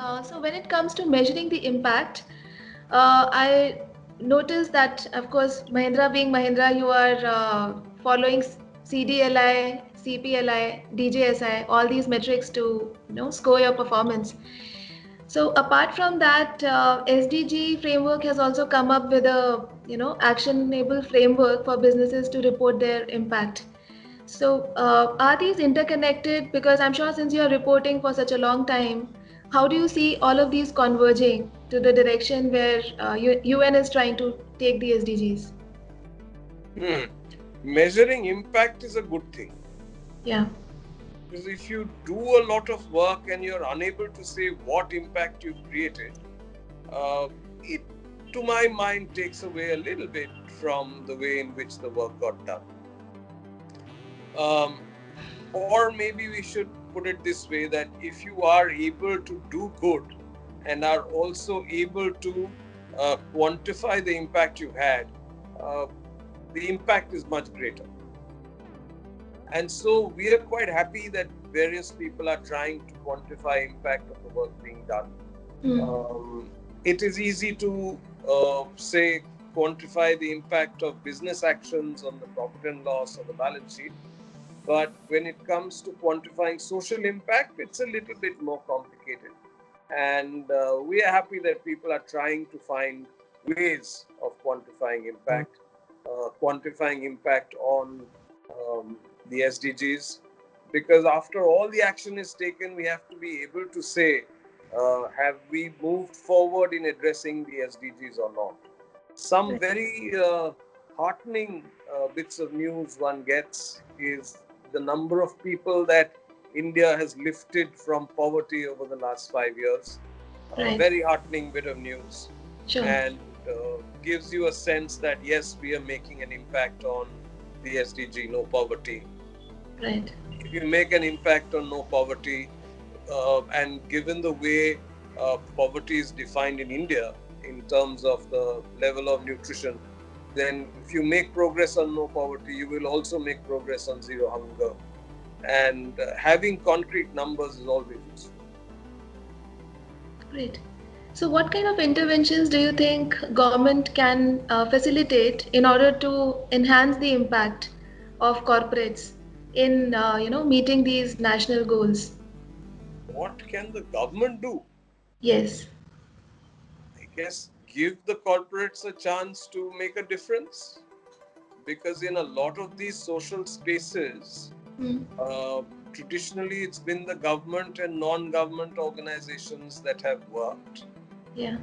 So when it comes to measuring the impact, I noticed that, of course, Mahindra being Mahindra, you are following CDLI, CPLI, DJSI, all these metrics to score your performance. So apart from that, SDG framework has also come up with a actionable framework for businesses to report their impact. So, are these interconnected? Because I'm sure since you're reporting for such a long time, how do you see all of these converging to the direction where UN is trying to take the SDGs? Hmm. Measuring impact is a good thing. Yeah, Because if you do a lot of work and you're unable to say what impact you've created, it, to my mind, takes away a little bit from the way in which the work got done. Um, or maybe we should put it this way, that if you are able to do good and are also able to quantify the impact you had, uh, the impact is much greater. And so we are quite happy that various people are trying to quantify impact of the work being done. It is easy to say quantify the impact of business actions on the profit and loss or the balance sheet. But when it comes to quantifying social impact, it's a little bit more complicated. And we are happy that people are trying to find ways of quantifying impact on the SDGs. Because after all the action is taken, we have to be able to say, have we moved forward in addressing the SDGs or not? Some very heartening bits of news one gets is the number of people that India has lifted from poverty over the last 5 years. right. Very heartening bit of news. Sure. And gives you a sense that yes, we are making an impact on the SDG, no poverty. Right. If you make an impact on no poverty, and given the way poverty is defined in India in terms of the level of nutrition, then if you make progress on no poverty, you will also make progress on zero hunger. And having concrete numbers is always useful. Great. So, what kind of interventions do you think government can facilitate in order to enhance the impact of corporates in meeting these national goals? What can the government do? Yes. I guess give the corporates a chance to make a difference. Because in a lot of these social spaces, uh, traditionally it's been the government and non-government organizations that have worked. Yeah.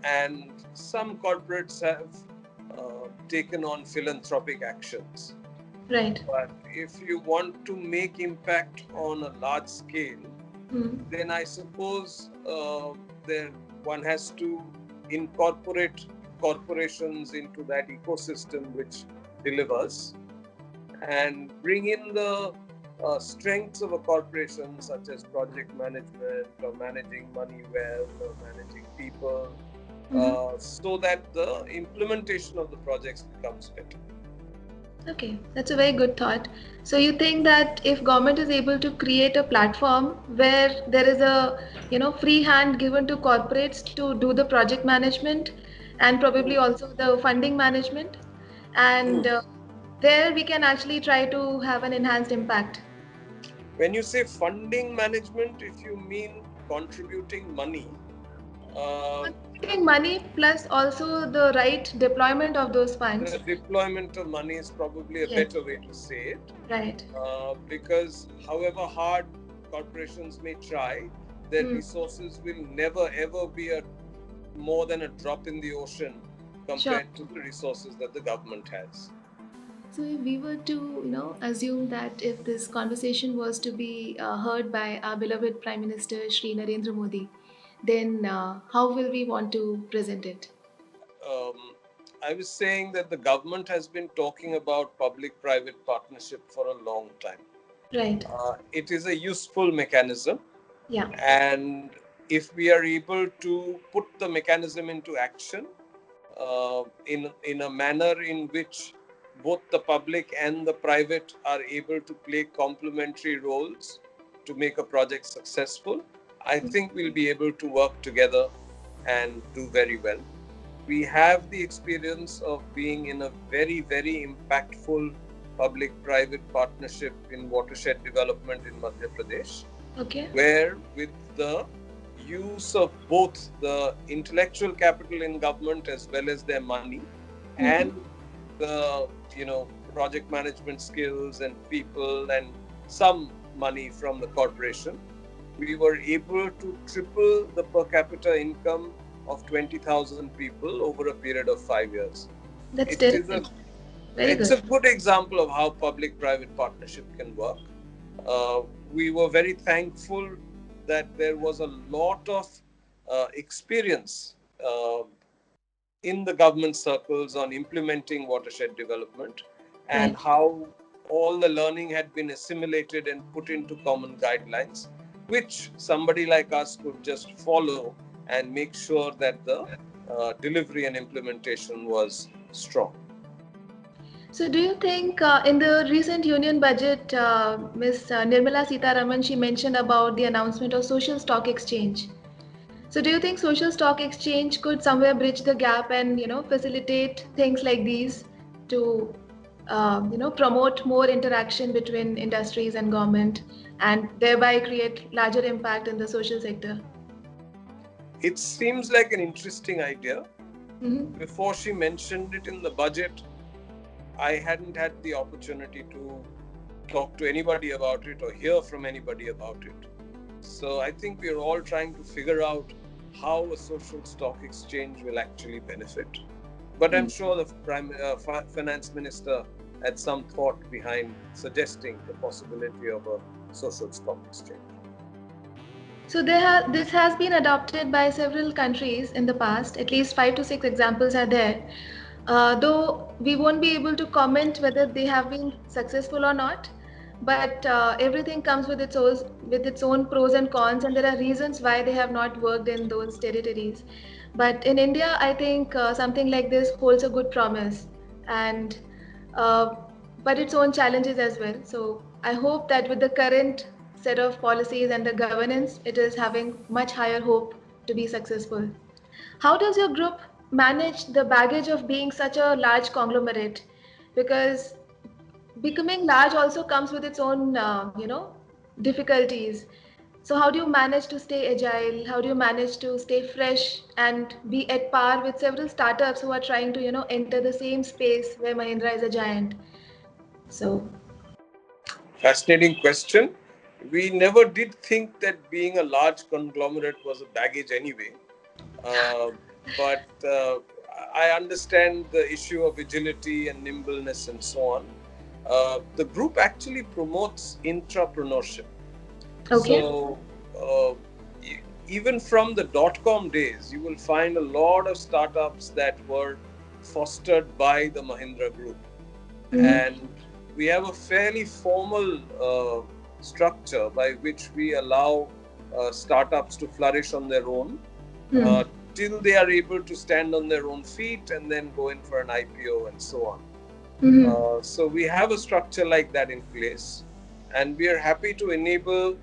And some corporates have taken on philanthropic actions. Right. But if you want to make impact on a large scale, then I suppose there one has to incorporate corporations into that ecosystem which delivers, and bring in the strengths of a corporation, such as project management or managing money well or managing people, so that the implementation of the projects becomes better. Okay, that's a very good thought. So you think that if government is able to create a platform where there is a free hand given to corporates to do the project management and probably also the funding management, and there we can actually try to have an enhanced impact. When you say funding management, if you mean contributing money, Contributing money plus also the right deployment of those funds. the deployment of money is probably a Yes. better way to say it. Right. Because however hard corporations may try, their resources will never ever be more than a drop in the ocean compared to the resources that the government has. So if we were to, assume that if this conversation was to be heard by our beloved Prime Minister Shri Narendra Modi, then how will we want to present it? I was saying that the government has been talking about public-private partnership for a long time. Right. It is a useful mechanism. Yeah. And if we are able to put the mechanism into action in a manner in which both the public and the private are able to play complementary roles to make a project successful, I think we'll be able to work together and do very well. We have the experience of being in a very, very impactful public-private partnership in watershed development in Madhya Pradesh, Okay. where with the use of both the intellectual capital in government as well as their money and the project management skills and people and some money from the corporation, we were able to triple the per capita income of 20,000 people over a period of 5 years. That's It is terrific. Very it's good. a good example of how public-private partnership can work. Uh, we were very thankful that there was a lot of experience in the government circles on implementing watershed development and Right. how all the learning had been assimilated and put into common guidelines, which somebody like us could just follow and make sure that the delivery and implementation was strong. So, do you think in the recent union budget, Ms. Nirmala Sitharaman, she mentioned about the announcement of social stock exchange. So, do you think social stock exchange could somewhere bridge the gap and facilitate things like these to promote more interaction between industries and government, and thereby create larger impact in the social sector? It seems like an interesting idea. Mm-hmm. Before she mentioned it in the budget, I hadn't had the opportunity to talk to anybody about it or hear from anybody about it. So I think we're all trying to figure out how a social stock exchange will actually benefit. But I'm sure the finance minister had some thought behind suggesting the possibility of a social stock exchange. So this has been adopted by several countries in the past. At least 5 to 6 examples are there. Though we won't be able to comment whether they have been successful or not, but everything comes with its own pros and cons, and there are reasons why they have not worked in those territories. But in India, I think something like this holds a good promise, and uh, but its own challenges as well. So I hope that with the current set of policies and the governance, it is having much higher hope to be successful. How does your group manage the baggage of being such a large conglomerate? Because becoming large also comes with its own, difficulties. So how do you manage to stay agile? How do you manage to stay fresh and be at par with several startups who are trying to, enter the same space where Mahindra is a giant? So, Fascinating question. We never did think that being a large conglomerate was a baggage anyway. Uh, but I understand the issue of agility and nimbleness and so on. The group actually promotes intrapreneurship. okay. So, uh, even from the dot-com days, you will find a lot of startups that were fostered by the Mahindra Group. Mm-hmm. And we have a fairly formal structure by which we allow startups to flourish on their own Mm-hmm. till they are able to stand on their own feet and then go in for an IPO and so on. Mm-hmm. So we have a structure like that in place, and we are happy to enable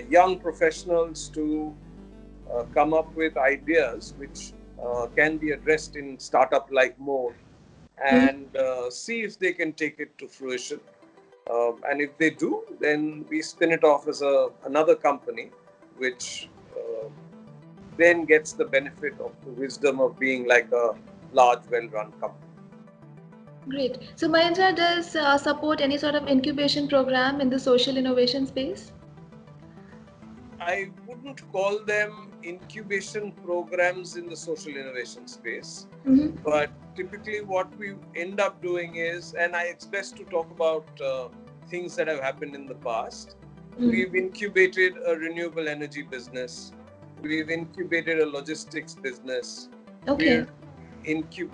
young professionals to come up with ideas which can be addressed in startup-like mode and see if they can take it to fruition. And if they do, then we spin it off as another company, which then gets the benefit of the wisdom of being like a large, well-run company. Great. So Mahindra does support any sort of incubation program in the social innovation space? I wouldn't call them incubation programs in the social innovation space, Mm-hmm. but typically what we end up doing is, and it's best to talk about things that have happened in the past. We've incubated a renewable energy business. We've incubated a logistics business. Okay.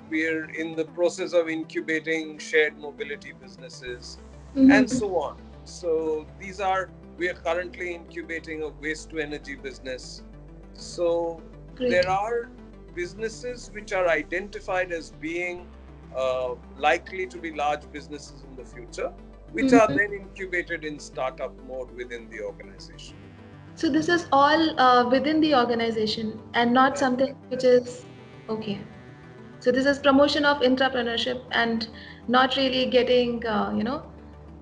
We're in the process of incubating shared mobility businesses and Mm-hmm. so on. So we are currently incubating a waste to energy business. So Great. there are businesses which are identified as being likely to be large businesses in the future, which are then incubated in startup mode within the organization. So this is all within the organization and not something which is okay. So this is promotion of entrepreneurship and not really getting,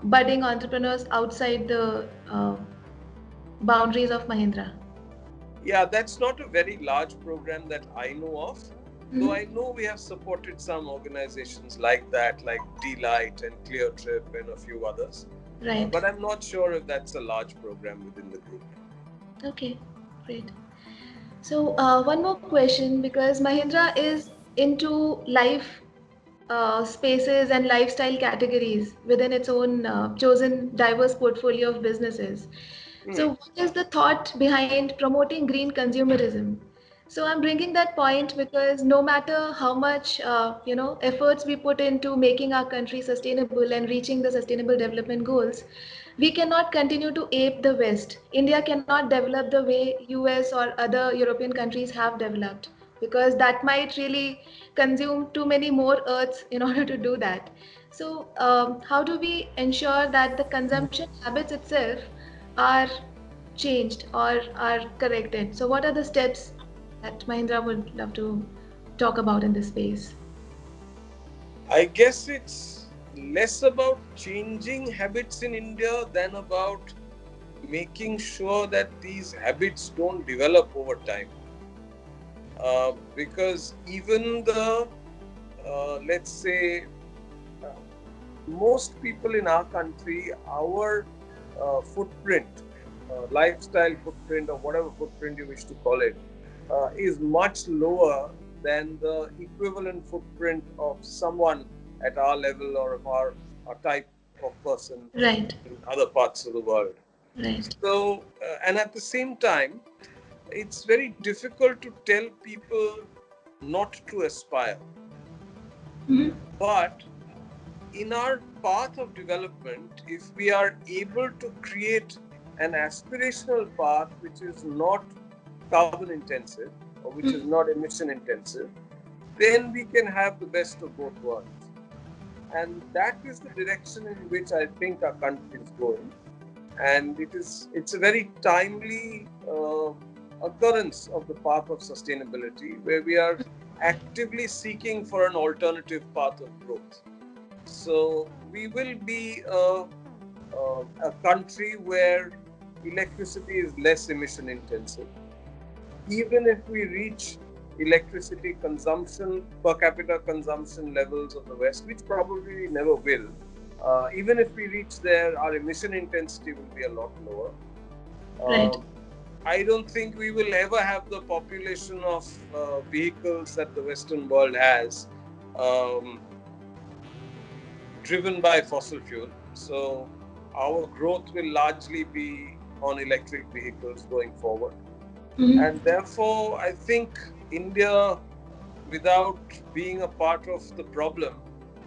budding entrepreneurs outside the boundaries of Mahindra. Yeah, that's not a very large program that I know of. Though Mhm. I know we have supported some organizations like that, like Delight and Clear Trip and a few others. Right. But I'm not sure if that's a large program within the group. Okay. Great. So one more question, because Mahindra is into life spaces and lifestyle categories within its own chosen diverse portfolio of businesses. So, Hmm. what is the thought behind promoting green consumerism? So, I'm bringing that point because no matter how much efforts we put into making our country sustainable and reaching the sustainable development goals, we cannot continue to ape the West. India cannot develop the way US or other European countries have developed, because that might really consume too many more earths in order to do that. So, how do we ensure that the consumption habits itself are changed or are corrected? So, what are the steps that Mahindra would love to talk about in this space? I guess it's less about changing habits in India than about making sure that these habits don't develop over time. Because even let's say, uh, most people in our country, our footprint, lifestyle footprint, or whatever footprint you wish to call it, is much lower than the equivalent footprint of someone at our level or of our type of person Right, in other parts of the world. right. So, and at the same time, it's very difficult to tell people not to aspire. Mhm. But in our path of development, if we are able to create an aspirational path which is not carbon intensive or which is not emission intensive, then we can have the best of both worlds. And that is the direction in which I think our country is going. And it's a very timely occurrence of the path of sustainability, where we are actively seeking for an alternative path of growth. So we will be a country where electricity is less emission intensive. Even if we reach electricity consumption, per capita consumption levels of the West, which probably we never will, even if we reach there, our emission intensity will be a lot lower. Right. Um, I don't think we will ever have the population of vehicles that the Western world has, um, driven by fossil fuel. So our growth will largely be on electric vehicles going forward. Mhm. And therefore, I think India, without being a part of the problem,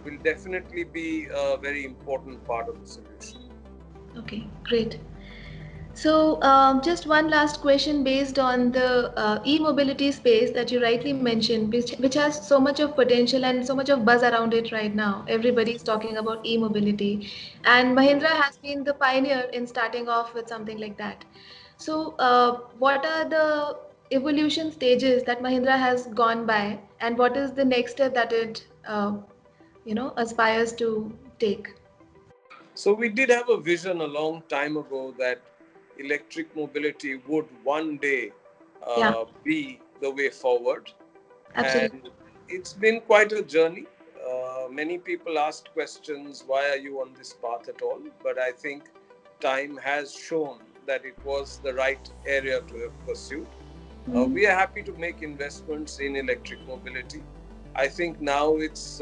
will definitely be a very important part of the solution. Okay, great. So, just one last question based on the e-mobility space that you rightly mentioned, which has so much of potential and so much of buzz around it right now. Everybody's talking about e-mobility, and Mahindra has been the pioneer in starting off with something like that. So, what are the evolution stages that Mahindra has gone by, and what is the next step that it, aspires to take? So we did have a vision a long time ago that electric mobility would one day Yeah, be the way forward. absolutely. And it's been quite a journey. Many people asked questions, why are you on this path at all? But I think time has shown that it was the right area to have pursued. Mhm. We are happy to make investments in electric mobility. I think now it's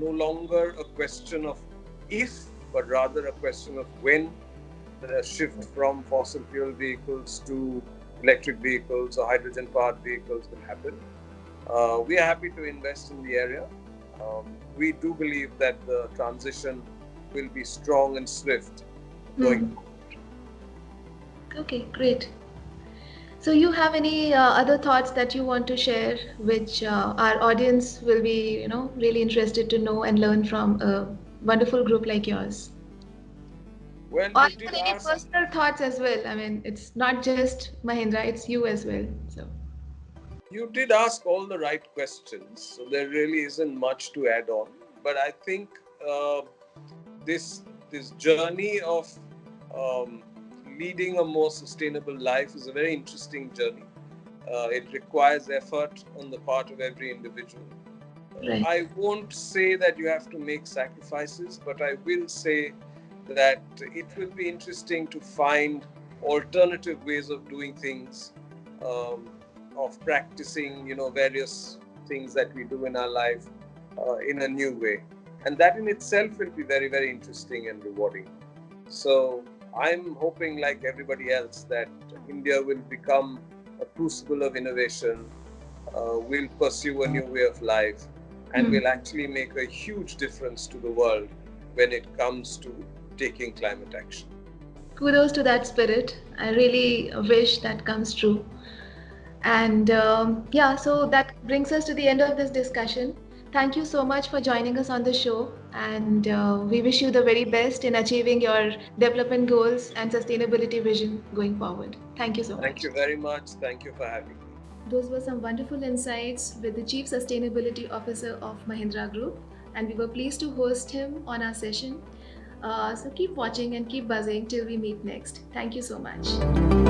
no longer a question of if, but rather a question of when the shift from fossil fuel vehicles to electric vehicles or hydrogen powered vehicles will happen. We are happy to invest in the area. We do believe that the transition will be strong and swift going Hmm. forward. Okay, great. So, you have any other thoughts that you want to share, which our audience will be, really interested to know and learn from a wonderful group like yours? Well, Or you did even any ask. personal thoughts as well. I mean, it's not just Mahindra, it's you as well. So, You did ask all the right questions, so there really isn't much to add on. But I think uh, this this journey of um, leading a more sustainable life is a very interesting journey. It requires effort on the part of every individual. right. I won't say that you have to make sacrifices, but I will say that it will be interesting to find alternative ways of doing things, um, of practicing, various things that we do in our life in a new way. And that in itself will be very, very interesting and rewarding. So I'm hoping, like everybody else, that India will become a crucible of innovation, will pursue a new way of life, and Hmm. will actually make a huge difference to the world when it comes to taking climate action. Kudos to that spirit. I really wish that comes true. And yeah, so that brings us to the end of this discussion. Thank you so much for joining us on the show. And we wish you the very best in achieving your development goals and sustainability vision going forward. Thank you so Thank much. you very much. Thank you for having me. Those were some wonderful insights with the Chief Sustainability Officer of Mahindra Group, and we were pleased to host him on our session. So keep watching and keep buzzing till we meet next. Thank you so much.